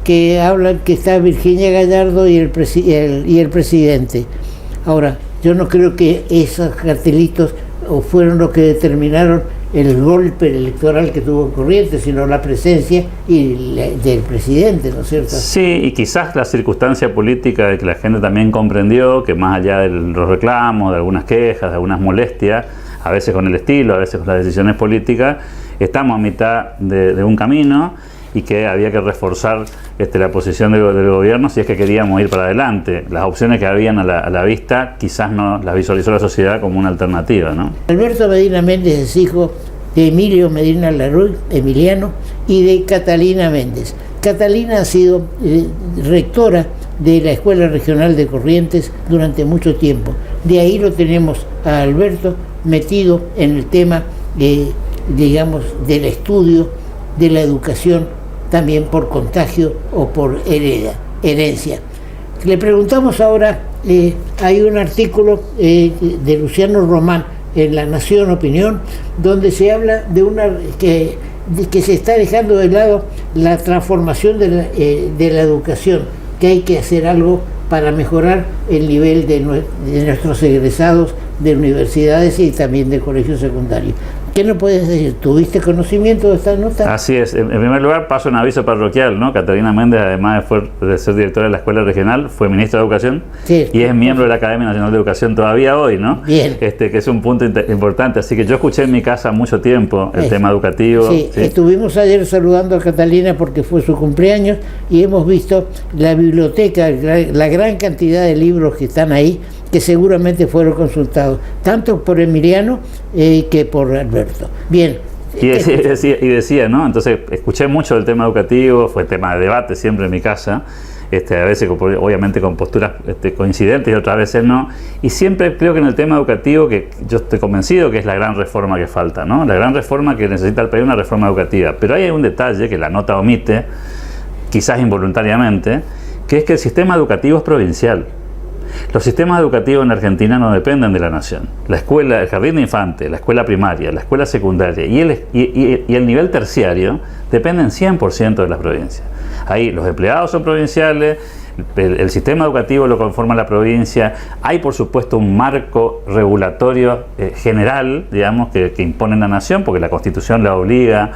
que hablan que está Virginia Gallardo y el presidente. Ahora, yo no creo que esos cartelitos fueron los que determinaron el golpe electoral que tuvo Corrientes, sino la presencia del presidente, ¿no es cierto? Sí, y quizás la circunstancia política de que la gente también comprendió que más allá de los reclamos, de algunas quejas, de algunas molestias, a veces con el estilo, a veces con las decisiones políticas, estamos a mitad de un camino, y que había que reforzar la posición del gobierno si es que queríamos ir para adelante. Las opciones que habían a la vista quizás no las visualizó la sociedad como una alternativa, ¿no? Alberto Medina Méndez es hijo de Emilio Medina Larruy, Emiliano, y de Catalina Méndez. Catalina ha sido rectora de la Escuela Regional de Corrientes durante mucho tiempo. De ahí lo tenemos a Alberto metido en el tema, digamos, del estudio, de la educación, también por contagio o por herencia. Le preguntamos ahora, hay un artículo de Luciano Román en La Nación Opinión, donde se habla de que se está dejando de lado la transformación de la educación, que hay que hacer algo para mejorar el nivel de nuestros egresados de universidades y también de colegios secundarios. ¿Qué nos puedes decir? ¿Tuviste conocimiento de esta nota? Así es. En primer lugar, paso un aviso parroquial, ¿no? Catalina Méndez, además de ser directora de la Escuela Regional, fue ministra de Educación, sí, y es miembro de la Academia Nacional de Educación todavía hoy, ¿no? Bien. Que es un punto importante. Así que yo escuché en mi casa mucho tiempo el tema educativo. Sí, ¿sí? Estuvimos ayer saludando a Catalina porque fue su cumpleaños y hemos visto la biblioteca, la gran cantidad de libros que están ahí, que seguramente fueron consultados, tanto por Emiliano que por Alberto. Bien. Y decía, ¿no? Entonces, escuché mucho del tema educativo, fue tema de debate siempre en mi casa, a veces obviamente con posturas coincidentes y otras veces no, y siempre creo que en el tema educativo, que yo estoy convencido que es la gran reforma que falta, ¿no? La gran reforma que necesita el país, una reforma educativa. Pero hay un detalle que la nota omite, quizás involuntariamente, que es que el sistema educativo es provincial. Los sistemas educativos en Argentina no dependen de la nación. La escuela, el jardín de infantes, la escuela primaria, la escuela secundaria y el nivel terciario dependen 100% de las provincias. Ahí los empleados son provinciales, el sistema educativo lo conforma la provincia, hay por supuesto un marco regulatorio general, digamos, que impone la nación, porque la Constitución la obliga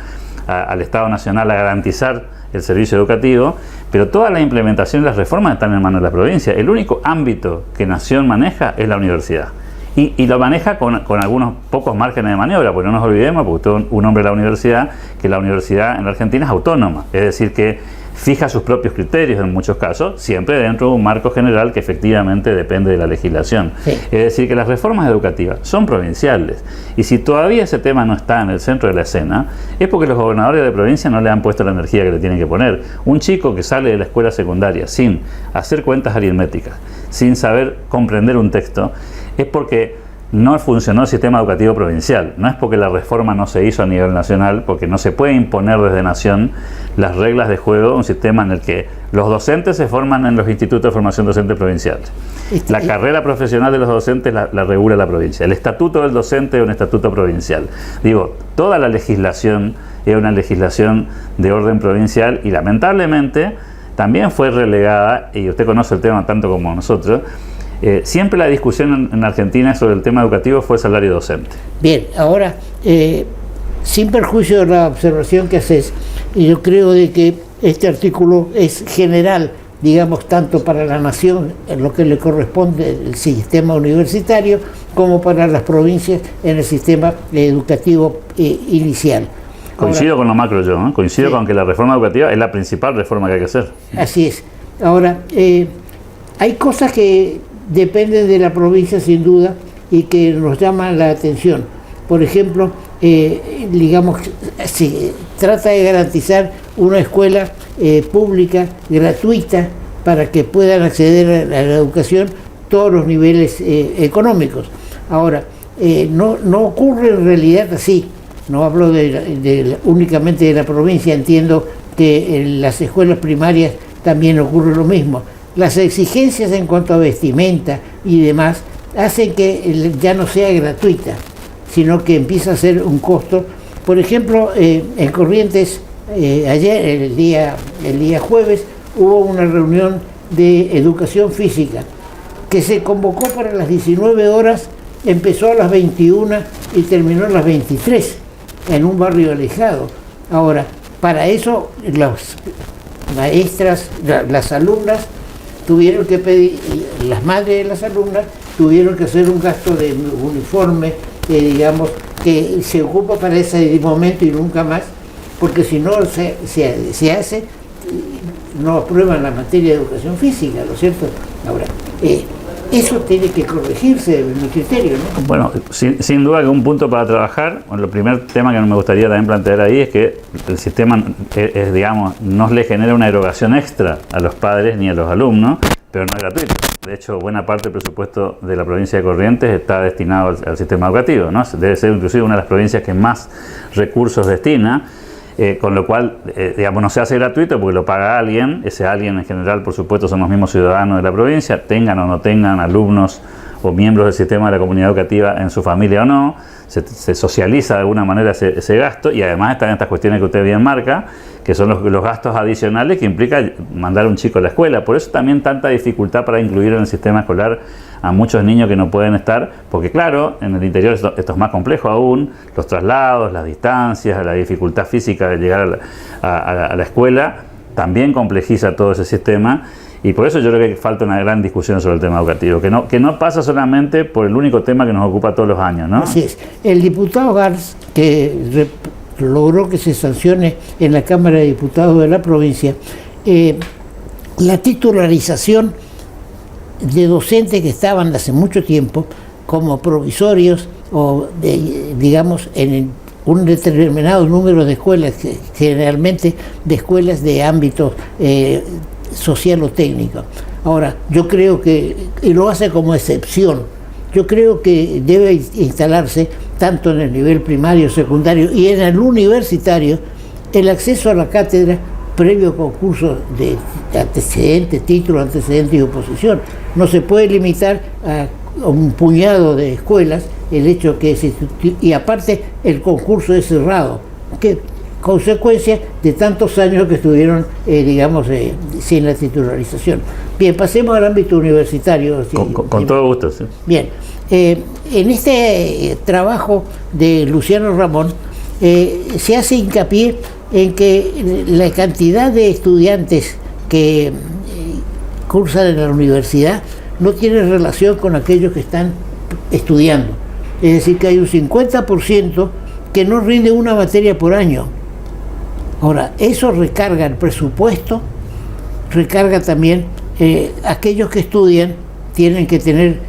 al Estado Nacional a garantizar el servicio educativo, pero toda la implementación y las reformas están en manos de la provincia. El único ámbito que Nación maneja es la universidad. Y lo maneja con algunos pocos márgenes de maniobra, porque no nos olvidemos, porque usted es un hombre de la universidad, que la universidad en la Argentina es autónoma, es decir, que fija sus propios criterios en muchos casos, siempre dentro de un marco general que efectivamente depende de la legislación. Sí. Es decir, que las reformas educativas son provinciales, y si todavía ese tema no está en el centro de la escena, es porque los gobernadores de provincia no le han puesto la energía que le tienen que poner. Un chico que sale de la escuela secundaria sin hacer cuentas aritméticas, sin saber comprender un texto, es porque no funcionó el sistema educativo provincial. No es porque la reforma no se hizo a nivel nacional, porque no se puede imponer desde nación las reglas de juego, un sistema en el que los docentes se forman en los institutos de formación docente provinciales. La carrera profesional de los docentes la regula la provincia. El estatuto del docente es un estatuto provincial. Digo, toda la legislación es una legislación de orden provincial y lamentablemente también fue relegada, y usted conoce el tema tanto como nosotros, siempre la discusión en Argentina sobre el tema educativo fue el salario docente. Bien, ahora, sin perjuicio de la observación que haces, yo creo de que este artículo es general, digamos, tanto para la nación, en lo que le corresponde el sistema universitario, como para las provincias en el sistema educativo inicial. Coincido con lo macro yo, ¿no? Coincido con que la reforma educativa es la principal reforma que hay que hacer. Así es. Ahora, hay cosas que dependen de la provincia sin duda y que nos llaman la atención. Por ejemplo, digamos, se trata de garantizar una escuela pública gratuita para que puedan acceder a la educación todos los niveles económicos. Ahora, no ocurre en realidad así. No hablo únicamente de la provincia, entiendo que en las escuelas primarias también ocurre lo mismo. Las exigencias en cuanto a vestimenta y demás hacen que ya no sea gratuita, sino que empieza a ser un costo. Por ejemplo, en Corrientes, ayer, el día jueves, hubo una reunión de educación física que se convocó para las 19 horas, empezó a las 21 y terminó a las 23 en un barrio alejado. Ahora, para eso las maestras, las alumnas, tuvieron que pedir, las madres de las alumnas tuvieron que hacer un gasto de uniforme, digamos, que se ocupa para ese momento y nunca más, porque si no se hace, no aprueban la materia de educación física, ¿no es cierto? Ahora, eso tiene que corregirse, en mi criterio, ¿no? Bueno, sin duda que un punto para trabajar, bueno, el primer tema que me gustaría también plantear ahí es que el sistema, digamos, no le genera una erogación extra a los padres ni a los alumnos, pero no es gratuito. De hecho, buena parte del presupuesto de la provincia de Corrientes está destinado al sistema educativo, ¿no? Debe ser inclusive una de las provincias que más recursos destina. Con lo cual, digamos, no se hace gratuito porque lo paga alguien. Ese alguien en general, por supuesto, son los mismos ciudadanos de la provincia, tengan o no tengan alumnos o miembros del sistema de la comunidad educativa en su familia o no. Se socializa de alguna manera ese gasto, y además están estas cuestiones que usted bien marca, que son los gastos adicionales que implica mandar a un chico a la escuela. Por eso también tanta dificultad para incluir en el sistema escolar a muchos niños que no pueden estar, porque claro, en el interior esto es más complejo aún, los traslados, las distancias, la dificultad física de llegar a la escuela, también complejiza todo ese sistema. Y por eso yo creo que falta una gran discusión sobre el tema educativo, que no pasa solamente por el único tema que nos ocupa todos los años, ¿no? Así es. El diputado Gars, que logró que se sancione en la Cámara de Diputados de la provincia la titularización de docentes que estaban hace mucho tiempo como provisorios o digamos en un determinado número de escuelas, generalmente de escuelas de ámbito social o técnico. Ahora, yo creo que, y lo hace como excepción, yo creo que debe instalarse tanto en el nivel primario, secundario y en el universitario el acceso a la cátedra previo concurso de antecedentes, título, antecedentes y oposición. No se puede limitar a un puñado de escuelas el hecho que y aparte el concurso es cerrado, que consecuencia de tantos años que estuvieron, digamos, sin la titularización. Bien, pasemos al ámbito universitario. Con todo gusto, sí. Bien, en este trabajo de Luciano Ramón se hace hincapié en que la cantidad de estudiantes que cursan en la universidad no tiene relación con aquellos que están estudiando. Es decir, que hay un 50% que no rinde una materia por año. Ahora, eso recarga el presupuesto, recarga también aquellos que estudian, tienen que tener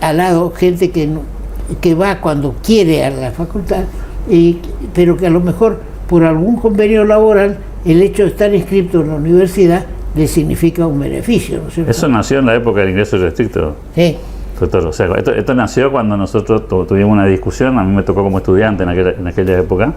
al lado gente que va cuando quiere a la facultad, pero que a lo mejor por algún convenio laboral el hecho de estar inscrito en la universidad le significa un beneficio, ¿no es cierto? Eso nació en la época del ingreso restricto. Sí. Doctor, o sea, esto nació cuando nosotros tuvimos una discusión, a mí me tocó como estudiante en aquella época,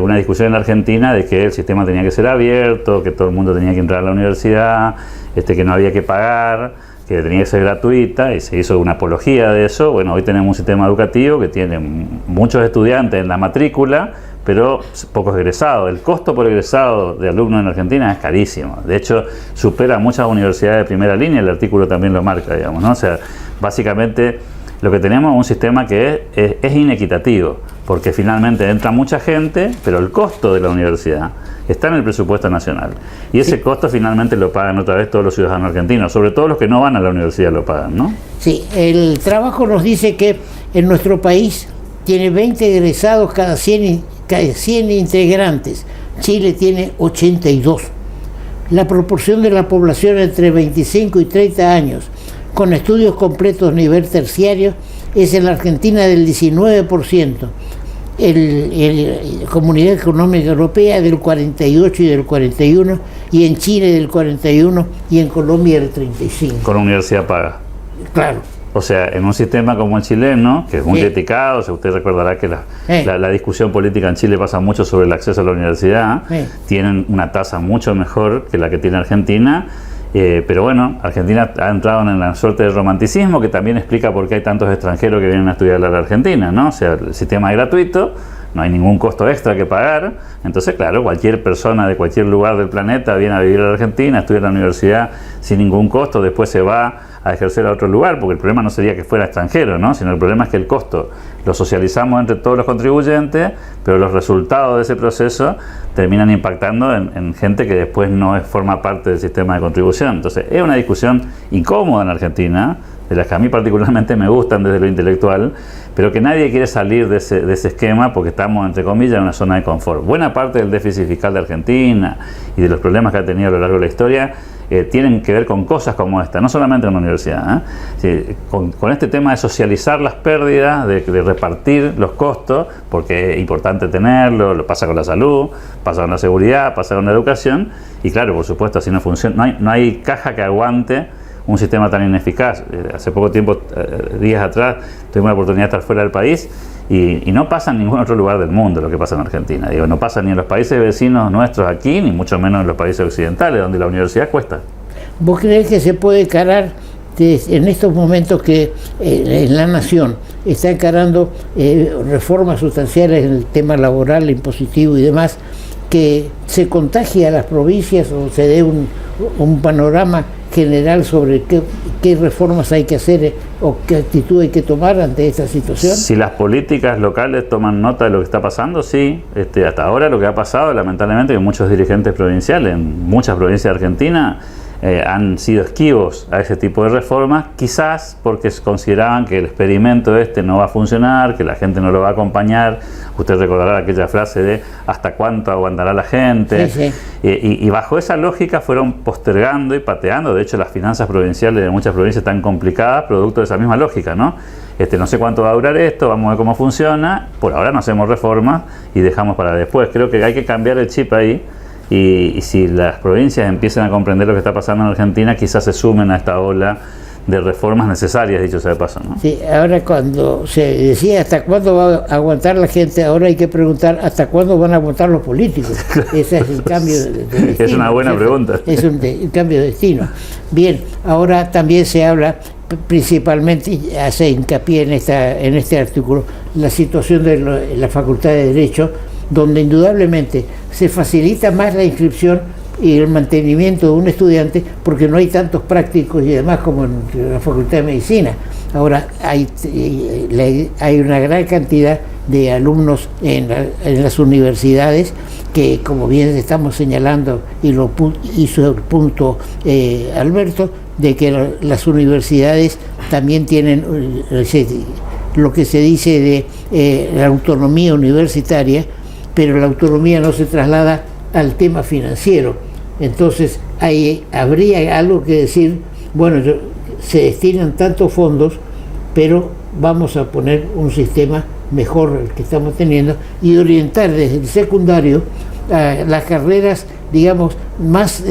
una discusión en la Argentina de que el sistema tenía que ser abierto, que todo el mundo tenía que entrar a la universidad, que no había que pagar, que tenía que ser gratuita, y se hizo una apología de eso. Bueno, hoy tenemos un sistema educativo que tiene muchos estudiantes en la matrícula, pero pocos egresados. El costo por egresado de alumnos en Argentina es carísimo. De hecho, supera a muchas universidades de primera línea, el artículo también lo marca, digamos, ¿no? O sea, básicamente lo que tenemos es un sistema que es inequitativo, porque finalmente entra mucha gente, pero el costo de la universidad está en el presupuesto nacional. Y ese costo finalmente lo pagan otra vez todos los ciudadanos argentinos, sobre todo los que no van a la universidad lo pagan, ¿no? Sí, el trabajo nos dice que en nuestro país tiene 20 egresados cada 100 integrantes. Chile tiene 82. La proporción de la población entre 25 y 30 años con estudios completos nivel terciario es en la Argentina del 19%, la Comunidad Económica Europea del 48 y del 41, y en Chile del 41 y en Colombia del 35. Con universidad paga. Claro. O sea, en un sistema como el chileno, que es muy criticado, o sea, usted recordará que la discusión política en Chile pasa mucho sobre el acceso a la universidad, tienen una tasa mucho mejor que la que tiene Argentina, pero bueno, Argentina ha entrado en la suerte de romanticismo que también explica por qué hay tantos extranjeros que vienen a estudiar a la Argentina, ¿no? O sea, el sistema es gratuito, no hay ningún costo extra que pagar, entonces claro, cualquier persona de cualquier lugar del planeta viene a vivir a la Argentina, estudia en la universidad sin ningún costo, después se va a ejercer a otro lugar, porque el problema no sería que fuera extranjero, ¿no? Sino el problema es que el costo lo socializamos entre todos los contribuyentes, pero los resultados de ese proceso terminan impactando en gente que después no forma parte del sistema de contribución. Entonces es una discusión incómoda en Argentina, de las que a mí particularmente me gustan desde lo intelectual, pero que nadie quiere salir de ese esquema porque estamos, entre comillas, en una zona de confort. Buena parte del déficit fiscal de Argentina y de los problemas que ha tenido a lo largo de la historia tienen que ver con cosas como esta, no solamente en la universidad, sí, con este tema de socializar las pérdidas, de repartir los costos, porque es importante tenerlo, lo pasa con la salud, pasa con la seguridad, pasa con la educación, y claro, por supuesto, así no funciona, no hay caja que aguante un sistema tan ineficaz. Hace poco tiempo, días atrás, tuvimos la oportunidad de estar fuera del país y no pasa en ningún otro lugar del mundo lo que pasa en Argentina. Digo, no pasa ni en los países vecinos nuestros aquí, ni mucho menos en los países occidentales, donde la universidad cuesta. ¿Vos creés que se puede encarar en estos momentos que en la nación está encarando reformas sustanciales en el tema laboral, impositivo y demás, que se contagie a las provincias o se dé un panorama general sobre qué reformas hay que hacer o qué actitud hay que tomar ante esta situación? Si las políticas locales toman nota de lo que está pasando, sí. Hasta ahora lo que ha pasado, lamentablemente, que muchos dirigentes provinciales en muchas provincias de Argentina han sido esquivos a ese tipo de reformas, quizás porque consideraban que el experimento no va a funcionar, que la gente no lo va a acompañar. Usted recordará aquella frase de ¿hasta cuánto aguantará la gente? Sí, sí. Y bajo esa lógica fueron postergando y pateando. De hecho, las finanzas provinciales de muchas provincias están complicadas, producto de esa misma lógica, ¿no? No sé cuánto va a durar esto, vamos a ver cómo funciona. Por ahora no hacemos reformas y dejamos para después. Creo que hay que cambiar el chip ahí. Y si las provincias empiezan a comprender lo que está pasando en Argentina, quizás se sumen a esta ola de reformas necesarias, dicho sea de paso, ¿no? Sí, ahora cuando se decía hasta cuándo va a aguantar la gente, ahora hay que preguntar hasta cuándo van a aguantar los políticos. Ese es el cambio de destino. Es una buena pregunta. Es un cambio de destino. Bien, ahora también se habla, principalmente hace hincapié en este artículo, la situación de la Facultad de Derecho, donde indudablemente se facilita más la inscripción y el mantenimiento de un estudiante porque no hay tantos prácticos y demás como en la Facultad de Medicina. Ahora hay una gran cantidad de alumnos en las universidades que, como bien estamos señalando y lo hizo el punto Alberto, de que las universidades también tienen lo que se dice de la autonomía universitaria, pero la autonomía no se traslada al tema financiero. Entonces habría algo que decir, bueno, se destinan tantos fondos, pero vamos a poner un sistema mejor el que estamos teniendo y orientar desde el secundario a las carreras, digamos, más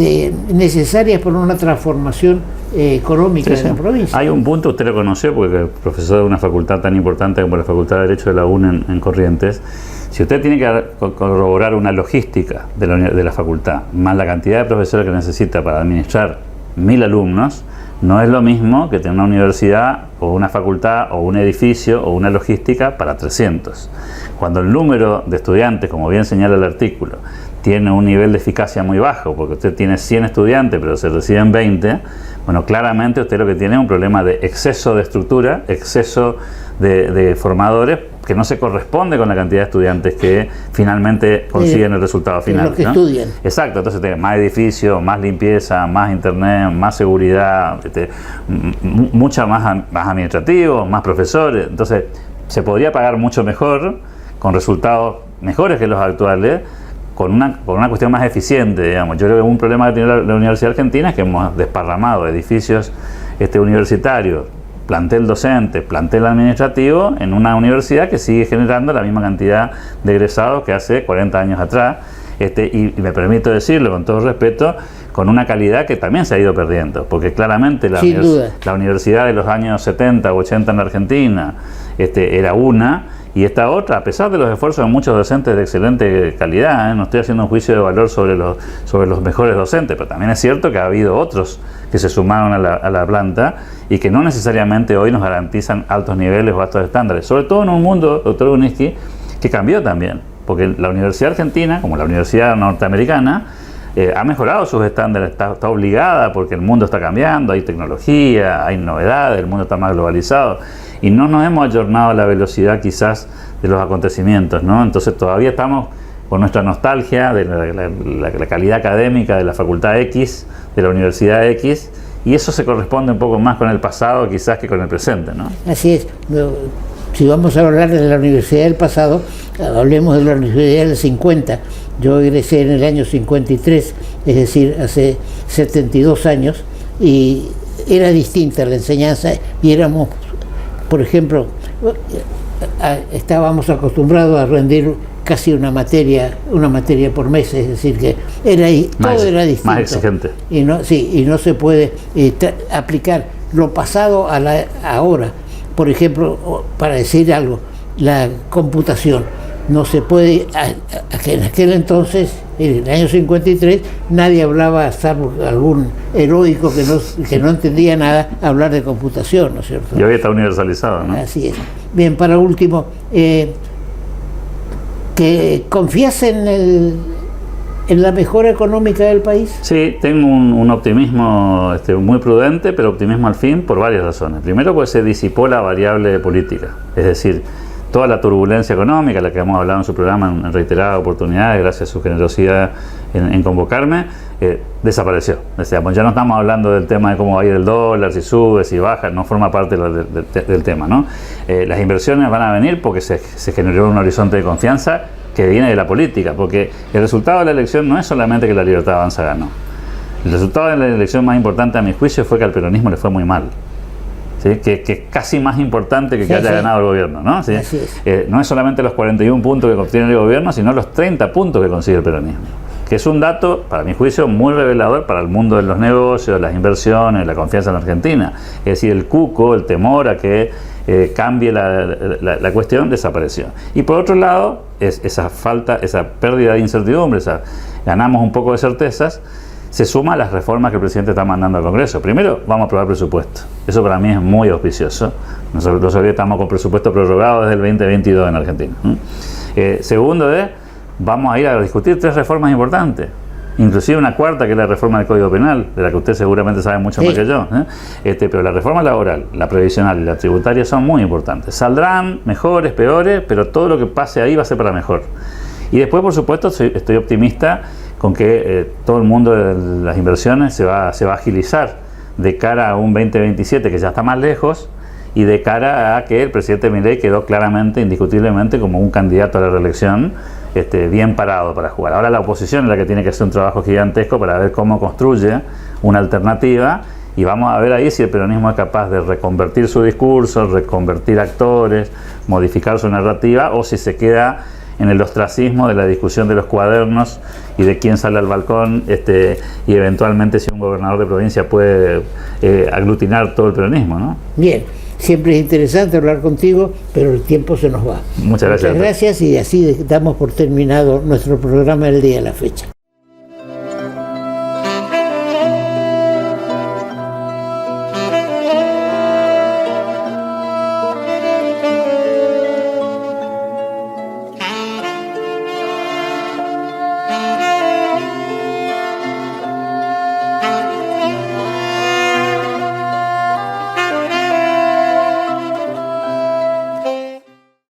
necesarias para una transformación económica de la provincia. Hay un punto, usted lo conoció, porque es profesor de una facultad tan importante como la Facultad de Derecho de la UNE en Corrientes. Si usted tiene que corroborar una logística de la facultad, más la cantidad de profesores que necesita para administrar 1000 alumnos, no es lo mismo que tener una universidad o una facultad o un edificio o una logística para 300. Cuando el número de estudiantes, como bien señala el artículo, tiene un nivel de eficacia muy bajo, porque usted tiene 100 estudiantes pero se reciben 20, bueno, claramente usted lo que tiene es un problema de exceso de estructura, exceso de formadores, que no se corresponde con la cantidad de estudiantes que finalmente consiguen el resultado final. Los que ¿no? estudian. Exacto, entonces tiene más edificios, más limpieza, más internet, más seguridad, mucha más administrativos, más profesores. Entonces se podría pagar mucho mejor, con resultados mejores que los actuales, con una cuestión más eficiente, digamos. Yo creo que un problema que tiene la Universidad Argentina es que hemos desparramado edificios universitarios, plantel docente, plantel administrativo en una universidad que sigue generando la misma cantidad de egresados que hace 40 años atrás, y me permito decirlo con todo respeto, con una calidad que también se ha ido perdiendo, porque claramente la universidad de los años 70 o 80 en la Argentina era una, y esta otra, a pesar de los esfuerzos de muchos docentes de excelente calidad, no estoy haciendo un juicio de valor sobre los mejores docentes, pero también es cierto que ha habido otros que se sumaron a la planta y que no necesariamente hoy nos garantizan altos niveles o altos estándares, sobre todo en un mundo, doctor Buniski, que cambió también, porque la Universidad Argentina, como la Universidad Norteamericana, ha mejorado sus estándares, está obligada porque el mundo está cambiando, hay tecnología, hay novedades, el mundo está más globalizado y no nos hemos ayornado a la velocidad quizás de los acontecimientos, ¿no? Entonces todavía estamos con nuestra nostalgia de la calidad académica de la Facultad X, de la Universidad X, y eso se corresponde un poco más con el pasado quizás que con el presente, ¿no? Así es. Si vamos a hablar de la universidad del pasado, hablemos de la universidad del 50. Yo egresé en el año 53, es decir, hace 72 años, y era distinta la enseñanza, y éramos, por ejemplo, estábamos acostumbrados a rendir casi una materia por mes, es decir, que todo era distinto. Más exigente. Y no se puede aplicar lo pasado a ahora. Por ejemplo, para decir algo, la computación no se puede, en aquel entonces, en el año 53, nadie hablaba, salvo algún heroico que no entendía nada, hablar de computación, ¿no es cierto? Y hoy está universalizado, ¿no? Así es. Bien, para último, que confías en en la mejora económica del país? Sí, tengo un optimismo muy prudente, pero optimismo al fin por varias razones. Primero, porque se disipó la variable política, es decir, toda la turbulencia económica, la que hemos hablado en su programa en reiteradas oportunidades, gracias a su generosidad en convocarme, desapareció. Decíamos, ya no estamos hablando del tema de cómo va a ir el dólar, si sube, si baja, no forma parte del tema, ¿no? Las inversiones van a venir porque se generó un horizonte de confianza que viene de la política, porque el resultado de la elección no es solamente que la Libertad Avanza ganó. El resultado de la elección más importante, a mi juicio, fue que al peronismo le fue muy mal. ¿Sí? Que es casi más importante que haya ganado el gobierno, ¿no? ¿Sí? No es solamente los 41 puntos que obtiene el gobierno, sino los 30 puntos que consigue el peronismo, que es un dato, para mi juicio, muy revelador para el mundo de los negocios, las inversiones, la confianza en la Argentina. Es decir, el cuco, el temor a que cambie la cuestión, desapareció. Y por otro lado, esa pérdida de incertidumbre, ganamos un poco de certezas, se suma a las reformas que el presidente está mandando al Congreso. Primero, vamos a aprobar presupuesto. Eso para mí es muy auspicioso. Nosotros estamos con presupuesto prorrogado desde el 2022 en Argentina. Segundo, vamos a ir a discutir 3 reformas importantes. Inclusive una cuarta, que es la reforma del Código Penal, de la que usted seguramente sabe mucho más que yo. Pero la reforma laboral, la previsional y la tributaria son muy importantes. Saldrán mejores, peores, pero todo lo que pase ahí va a ser para mejor. Y después, por supuesto, estoy optimista con que todo el mundo de las inversiones se va a agilizar de cara a un 2027 que ya está más lejos, y de cara a que el presidente Milei quedó claramente, indiscutiblemente, como un candidato a la reelección bien parado para jugar. Ahora la oposición es la que tiene que hacer un trabajo gigantesco para ver cómo construye una alternativa, y vamos a ver ahí si el peronismo es capaz de reconvertir su discurso, reconvertir actores, modificar su narrativa, o si se queda en el ostracismo de la discusión de los cuadernos y de quién sale al balcón, y eventualmente si un gobernador de provincia puede aglutinar todo el peronismo, ¿no? Bien, siempre es interesante hablar contigo, pero el tiempo se nos va. Muchas gracias. Muchas gracias, y así damos por terminado nuestro programa del día de la fecha.